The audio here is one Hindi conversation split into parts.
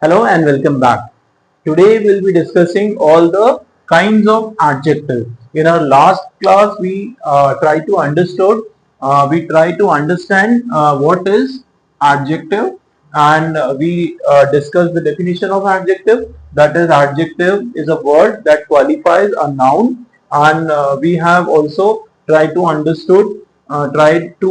Hello and welcome back. Today we'll be discussing all the kinds of adjective. In our last class, we try to understand what is adjective, and we discussed the definition of adjective. That is, adjective is a word that qualifies a noun, and we have also tried to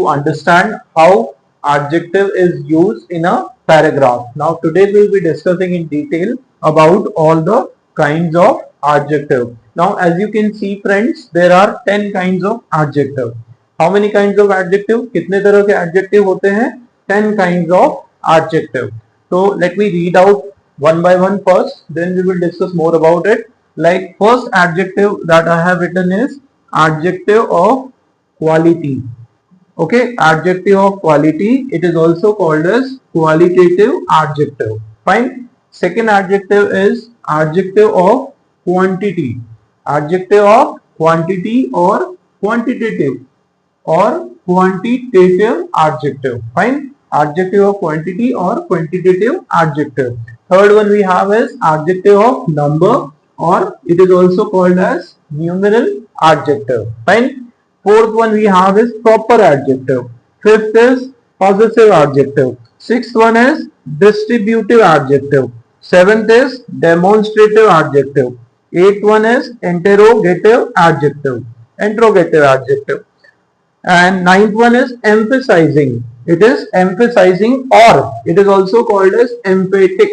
understand how adjective is used in a paragraph. Now today we will be discussing in detail about all the kinds of adjective. Now as you can see friends, there are 10 kinds of adjective. How many kinds of adjective? कितने तरह के adjective होते हैं? 10 kinds of adjective. So let me read out one by one first, then we will discuss more about it. Like first adjective that I have written is adjective of quality. Okay, adjective of quality. It is also called as qualitative adjective. Fine. Second adjective is adjective of quantity. Adjective of quantity or quantitative adjective. Fine. Adjective of quantity or quantitative adjective. Third one we have is adjective of number, or it is also called as numeral adjective. Fine. Fourth one we have is proper adjective. Fifth is possessive adjective. Sixth one is distributive adjective. Seventh is demonstrative adjective. Eighth one is interrogative adjective. And ninth one is emphasizing. It is emphasizing, or it is also called as emphatic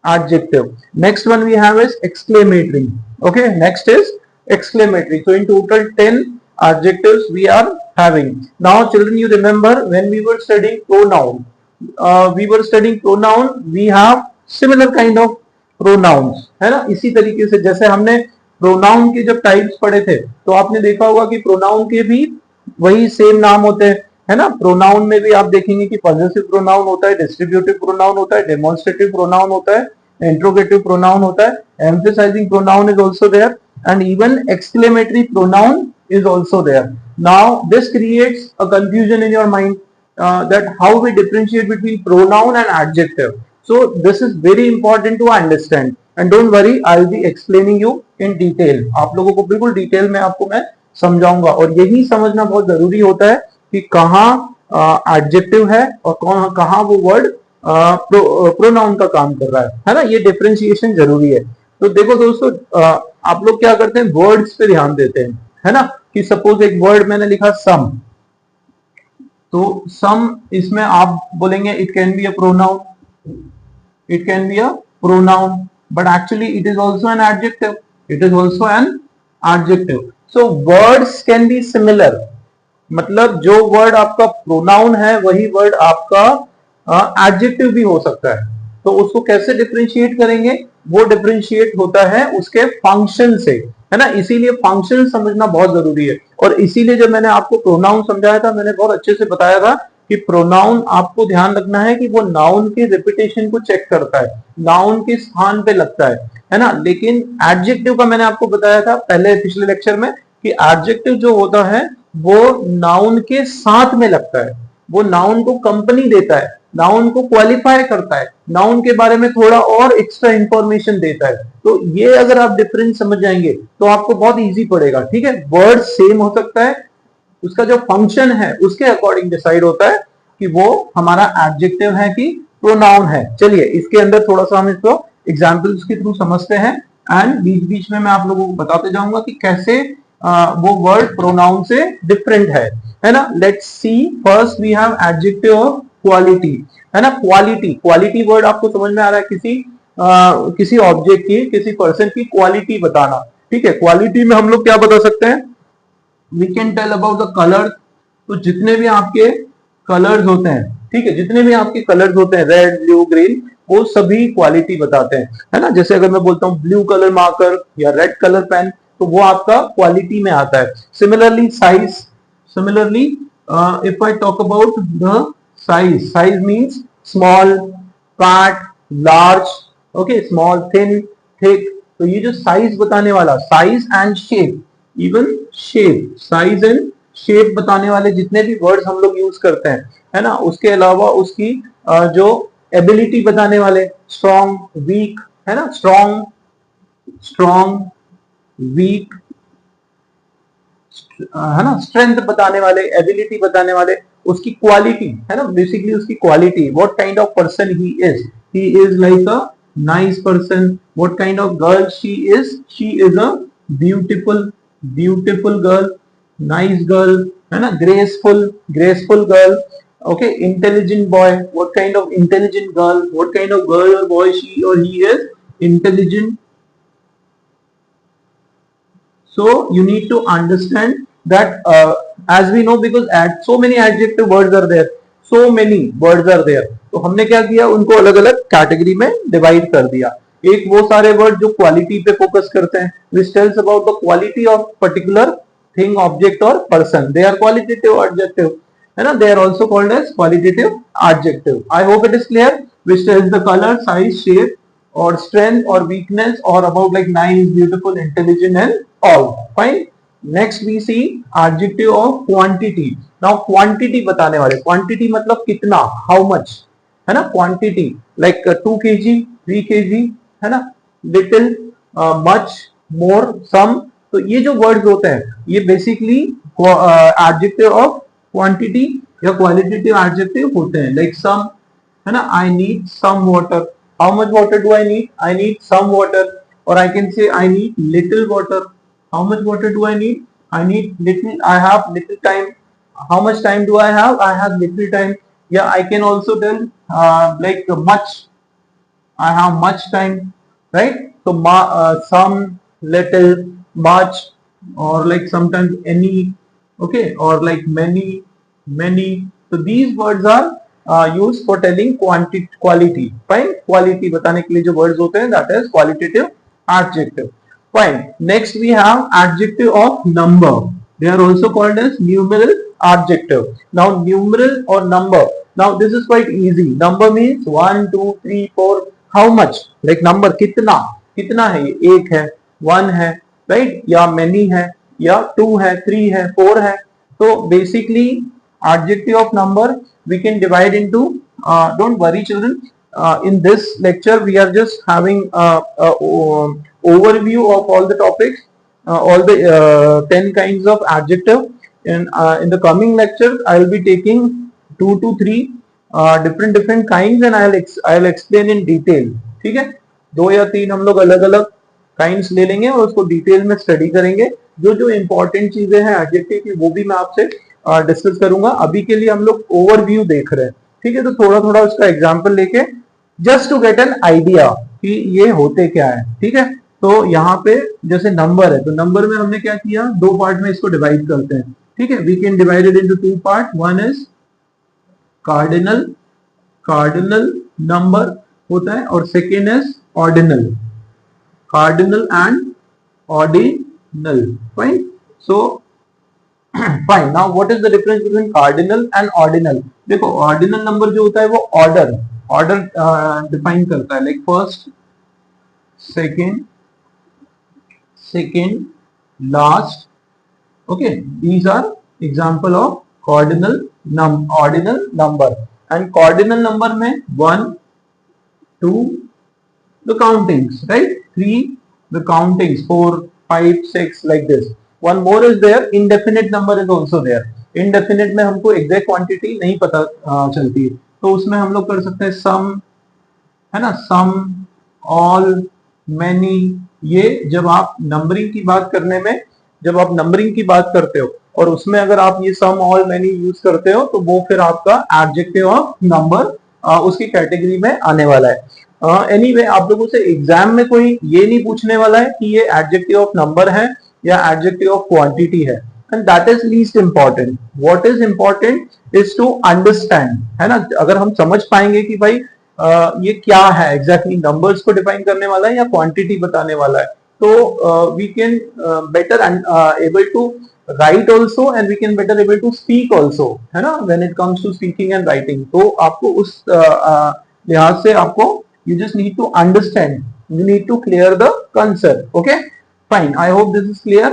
adjective. Next one we have is exclamatory. Okay, next is exclamatory. So in total 10 adjectives we are having. Now children, you remember when we were studying pronoun, we have similar kind of pronouns, है ना. इसी तरीके से जैसे हमने प्रोनाउन के जब टाइप्स पढ़े थे, तो आपने देखा होगा कि प्रोनाउन के भी वही सेम नाम होते हैं, है ना. प्रोनाउन में भी आप देखेंगे कि पॉजेसिव प्रोनाउन होता है, डिस्ट्रीब्यूटिव प्रोनाउन होता है, डेमोन्स्ट्रेटिव प्रोनाउन होता है, इंट्रोगेटिव प्रोनाउन होता है, emphasizing pronoun is also there, and even exclamatory pronoun is also there. Now this creates a confusion in your mind that how we differentiate between pronoun and adjective. So this is very important to understand, and don't worry, I'll be explaining you in detail. आप लोगों को बिल्कुल डिटेल में आपको मैं समझाऊंगा, और यही समझना बहुत जरूरी होता है कि कहाँ एडजेक्टिव है और कहाँ वो वर्ड प्रोनाउन का काम कर रहा है ना. ये डिफरेंशिएशन जरूरी है. तो देखो दोस्तों, आप लोग क्या करते हैं, वर्ड्स पे ध्यान देते हैं, है ना. कि सपोज एक वर्ड मैंने लिखा सम, तो सम, इसमें आप बोलेंगे it can be a pronoun, but actually it is also an adjective. So words can be similar, मतलब जो वर्ड आपका प्रोनाउन है वही वर्ड आपका एडजेक्टिव भी हो सकता है. तो उसको कैसे डिफरेंशिएट करेंगे? वो डिफरेंशिएट होता है उसके फंक्शन से, है ना. इसीलिए फंक्शन समझना बहुत जरूरी है, और इसीलिए जब मैंने आपको प्रोनाउन समझाया था, मैंने बहुत अच्छे से बताया था कि प्रोनाउन आपको ध्यान रखना है कि वो नाउन के रिपीटेशन को चेक करता है, नाउन के स्थान पे लगता है ना. लेकिन एडजेक्टिव का मैंने आपको बताया था पिछले लेक्चर में कि एडजेक्टिव जो होता है वो नाउन के साथ में लगता है, वो नाउन को कंपनी देता है, नाउन को क्वालिफाई करता है, नाउन के बारे में थोड़ा और एक्स्ट्रा इंफॉर्मेशन देता है. तो ये अगर आप डिफरेंस समझ जाएंगे तो आपको बहुत इजी पड़ेगा. ठीक है, वर्ड सेम हो सकता है, उसका जो फंक्शन है उसके अकॉर्डिंग डिसाइड होता है कि वो हमारा एडजेक्टिव है कि प्रोनाउन है. चलिए इसके अंदर थोड़ा सा हम इसको एग्जाम्पल्स के थ्रू समझते हैं, एंड बीच बीच में मैं आप लोगों को बताते जाऊंगा कि कैसे वो वर्ड प्रोनाउन से डिफरेंट है ना. Let's see. First we have adjective of quality, है ना. क्वालिटी वर्ड आपको समझ में आ रहा है? किसी ऑब्जेक्ट की, किसी पर्सन की क्वालिटी बताना. ठीक है, क्वालिटी में हम लोग क्या बता सकते हैं? We can tell about the colour. तो जितने भी आपके कलर्स होते हैं, ठीक है, जितने भी आपके कलर्स होते हैं, रेड, ब्लू, ग्रीन, वो सभी क्वालिटी बताते हैं, है ना. जैसे अगर मैं बोलता हूँ ब्लू कलर मार्कर या रेड कलर पेन, तो वो आपका क्वालिटी में आता है. Similarly size, if I talk about the size means small, fat, large, okay, small, thin, thick. तो ये जो साइज बताने वाला, size and shape, even shape, size and shape बताने वाले जितने भी वर्ड्स हम लोग यूज करते हैं, है ना, उसके अलावा उसकी जो एबिलिटी बताने वाले, स्ट्रॉन्ग, वीक, है ना, स्ट्रॉन्ग, स्ट्रॉन्ग, वीक, है ना, स्ट्रेंथ बताने वाले, एबिलिटी बताने वाले, उसकी क्वालिटी, है ना, बेसिकली उसकी quality, what kind of person he is like a nice person, what kind of girl she is a beautiful, beautiful girl, nice girl, है ना, graceful, graceful girl, okay, intelligent boy, what kind of intelligent girl, what kind of girl or boy she or he is, intelligent. So you need to understand that as we know, because so many adjective words are there, so many words are there, तो हमने क्या किया, उनको अलग अलग कैटेगरी में डिवाइड कर दिया. एक वो सारे वर्ड जो क्वालिटी पे फोकस करते हैं, which tells about the quality of particular thing, object or person, they are qualitative adjective, है ना, they are also called as qualitative adjective. I hope it is clear, which tells the color, size, shape or strength or weakness or about like nice, beautiful, intelligent and all. Fine. Next we see adjective of quantity. Now quantity बताने वाले, quantity मतलब कितना, how much, है ना, quantity like 2 kg, 3 kg, है ना, little, much, more, some. तो ये जो वर्ड्स होते हैं ये बेसिकली एडजेक्टिव ऑफ क्वांटिटी या क्वालिटेटिव एडजेक्टिव होते हैं. लाइक सम, है ना, I need some water, how much water do I need some water. और I can say I need little water, how much water do I need little, I have little time, how much time do I have little time. या I can also tell like much, I have much time, right? So some, little, much, or like sometimes any, okay, or like many, many. So these words are used for telling quality. Fine, quality बताने के लिए जो words होते हैं, that is qualitative adjective. Fine. Next we have adjective of number. They are also called as numeral adjective. Now numeral or number. Now this is quite easy. Number means 1, 2, 3, 4. How much? Like number कितना, कितना है, ये एक है, 1 है, right? या many है, या 2 है, 3 है, 4 है. तो basically adjective of number we can divide into, don't worry children, in this lecture we are just having overview of all the topics, all the 10 kinds of adjective. And in the coming lecture I will be taking 2 to 3 different kinds and I'll explain in detail. ठीक है, 2 या 3 हम लोग अलग अलग kinds ले लेंगे और उसको डिटेल में स्टडी करेंगे. जो जो इंपॉर्टेंट चीजें हैं एडजेक्टिव की वो भी मैं आपसे डिस्कस करूंगा. अभी के लिए हम लोग ओवरव्यू देख रहे हैं. ठीक है, तो थोड़ा थोड़ा उसका एग्जांपल लेके just to get an idea कि ये होते क्या है. ठीक है, तो यहाँ पे जैसे नंबर है, तो नंबर में हमने क्या किया, 2 पार्ट में इसको डिवाइड करते हैं. ठीक है, we can divide it into 2 part. One is cardinal, cardinal number होता है, और second is ordinal, cardinal and ordinal. Fine. So fine. Now what is the difference between cardinal and ordinal. देखो ऑर्डिनल नंबर जो होता है वो ऑर्डर डिफाइन करता है, like first, second, second, last. Okay, these are example of ordinal number. And cardinal number में 1, 2 the countings, right? 3 the countings, 4, 5, 6 like this. One more is there, indefinite number is also there. Indefinite में हमको exact quantity नहीं पता चलती, तो उसमें हम लोग कर सकते हैं सम, है ना, सम, ऑल, मैनी. ये जब आप नंबरिंग की बात करने में, जब आप नंबरिंग की बात करते हो और उसमें अगर आप ये सम, ऑल, मैनी यूज करते हो तो वो फिर आपका एडजेक्टिव ऑफ नंबर उसकी कैटेगरी में आने वाला है. एनीवे आप लोगों से एग्जाम में कोई ये नहीं पूछने वाला है कि ये एडजेक्टिव ऑफ नंबर है या एडजेक्टिव ऑफ क्वांटिटी है. And that is least important. What is important is to understand, है ना. अगर हम समझ पाएंगे कि भाई ये क्या है एग्जैक्टली, नंबर्स को डिफाइन करने वाला है या क्वांटिटी बताने वाला है, तो we can better able to write also and we can better able to speak also, है ना, when it comes to speaking and writing. तो आपको उस लिहाज से आपको you just need to understand, you need to clear the concept. Okay, fine, I hope this is clear.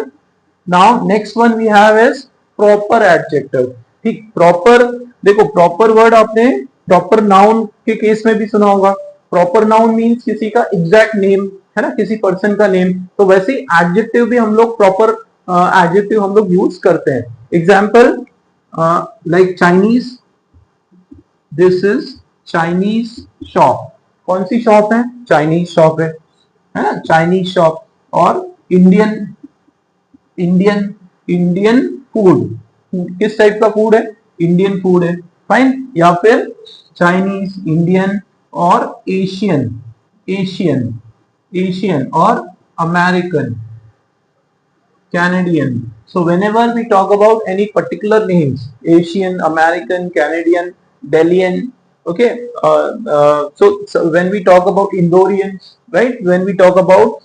Now next one we have is proper adjective. ठीक, proper, देखो proper word आपने प्रॉपर नाउन के केस में भी सुना होगा। प्रॉपर नाउन मीन्स किसी का एग्जैक्ट नेम, है ना, किसी पर्सन का नेम। तो वैसे ही एडजेक्टिव भी हम लोग प्रॉपर एडजेक्टिव हम लोग यूज करते हैं। Example like Chinese, this is Chinese shop. कौन सी शॉप है? चाइनीज शॉप है ना, चाइनीज शॉप। और इंडियन, इंडियन इंडियन फूड, किस टाइप का फूड है? इंडियन फूड है, फाइन। या फिर चाइनीज, इंडियन और एशियन, एशियन, एशियन और American, Canadian. So whenever we talk about any particular names, Asian, American, Canadian, Delian, okay. So when we talk about Indorians, right? When we talk about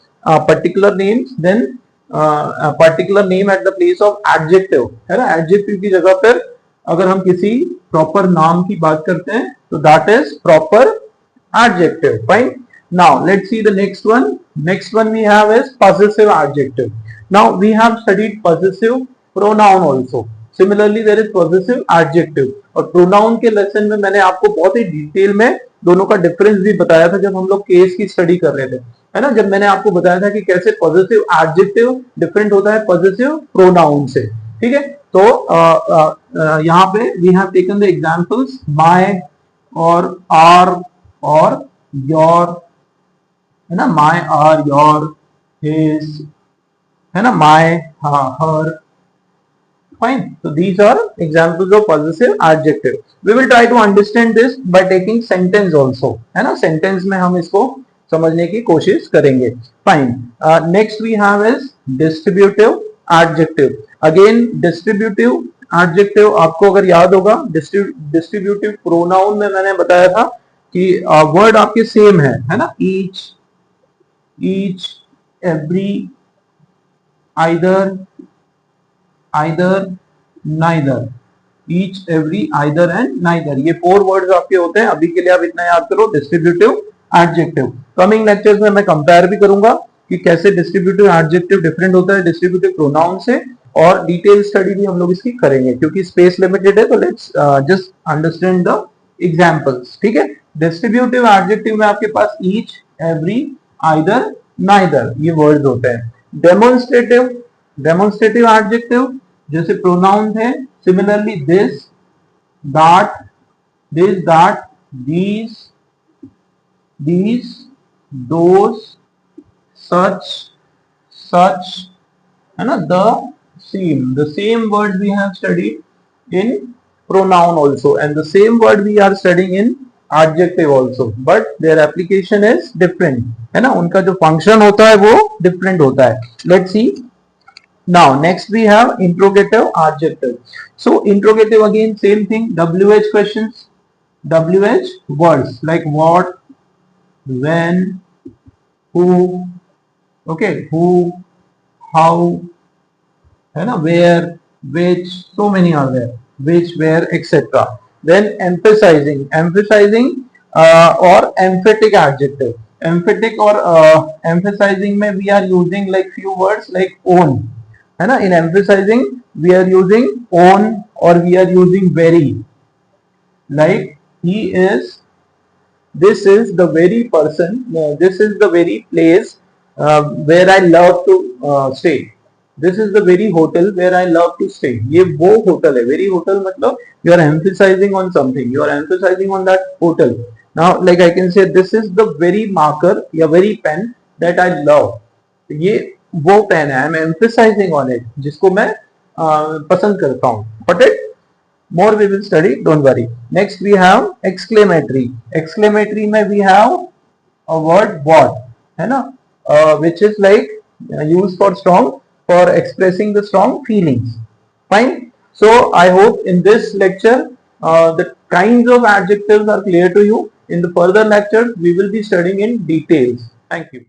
particular names, then a particular name at the place of adjective, है ना? Adjective की जगह पर अगर हम किसी proper नाम की बात करते हैं, तो that is proper adjective. Fine. Now let's see the next one. Next one we have is possessive adjective. Now we have studied possessive pronoun also. Similarly there is possessive adjective. और pronoun के लेसन में मैंने आपको बहुत ही डिटेल में दोनों का डिफरेंस भी बताया था जब हम लोग केस की स्टडी कर रहे थे, है ना। जब मैंने आपको बताया था कि कैसे पॉजिटिव एडजेक्टिव डिफरेंट होता है पॉजिटिव प्रोनाउन से, ठीक है। तो यहाँ पे we have taken the examples my और आर और योर, है ना, माय आर योर हिज, है ना, my her, fine. So these are examples of possessive adjective. We will try to understand this by taking sentence also, है ना। sentence में हम इसको समझने की कोशिश करेंगे। fine. Next we have is distributive adjective. Again distributive adjective आपको अगर याद होगा distributive pronoun में मैंने बताया था कि word आपके सेम है ना, each, every, either, neither, each, every, either and neither, ये 4 वर्ड्स आपके होते हैं। अभी के लिए आप इतना याद करो, डिस्ट्रीब्यूटिव एडजेक्टिव। कमिंग लेक्चर्स में मैं कंपेयर भी करूंगा कि कैसे डिस्ट्रीब्यूटिव एडजेक्टिव डिफरेंट होता है डिस्ट्रीब्यूटिव प्रोनाउन से, और डिटेल स्टडी भी हम लोग इसकी करेंगे क्योंकि स्पेस लिमिटेड है। तो let's just understand the examples, ठीक है। डिस्ट्रीब्यूटिव एडजेक्टिव में आपके पास ईच, एवरी, आइदर, नाइदर ये वर्ड्स होते हैं। डेमोन्स्ट्रेटिव एडजेक्टिव जैसे प्रोनाउन है, similarly this, that, these, those, such, है ना, the same word we have studied in pronoun also, and the same word we are studying in adjective also, but their application is different, है ना, उनका जो function होता है वो different होता है। Let's see. Now next we have interrogative adjective. So interrogative again same thing, WH questions, WH words like what, when, who, okay, who, how, है ना, where, which, so many are there, which, where, etc. Then emphasizing or emphatic adjective. Emphatic or emphasizing में we are using like few words like own, है ना। In emphasizing we are using own or we are using very, like he is, this is the very person, this is the very place where I love to stay, this is the very hotel where I love to stay। ये वो होटल है, very hotel मतलब you are emphasizing on something, you are emphasizing on that hotel। Now like I can say this is the very marker या very pen that I love, ये वो पेन है, I am emphasizing on it, जिसको मैं पसंद करता हूँ। But it more we will study, don't worry. Next we have exclamatory. Exclamatory में we have a word what, है ना, which is like used for strong, for expressing the strong feelings. Fine. So I hope in this lecture the kinds of adjectives are clear to you. In the further lectures we will be studying in details. Thank you.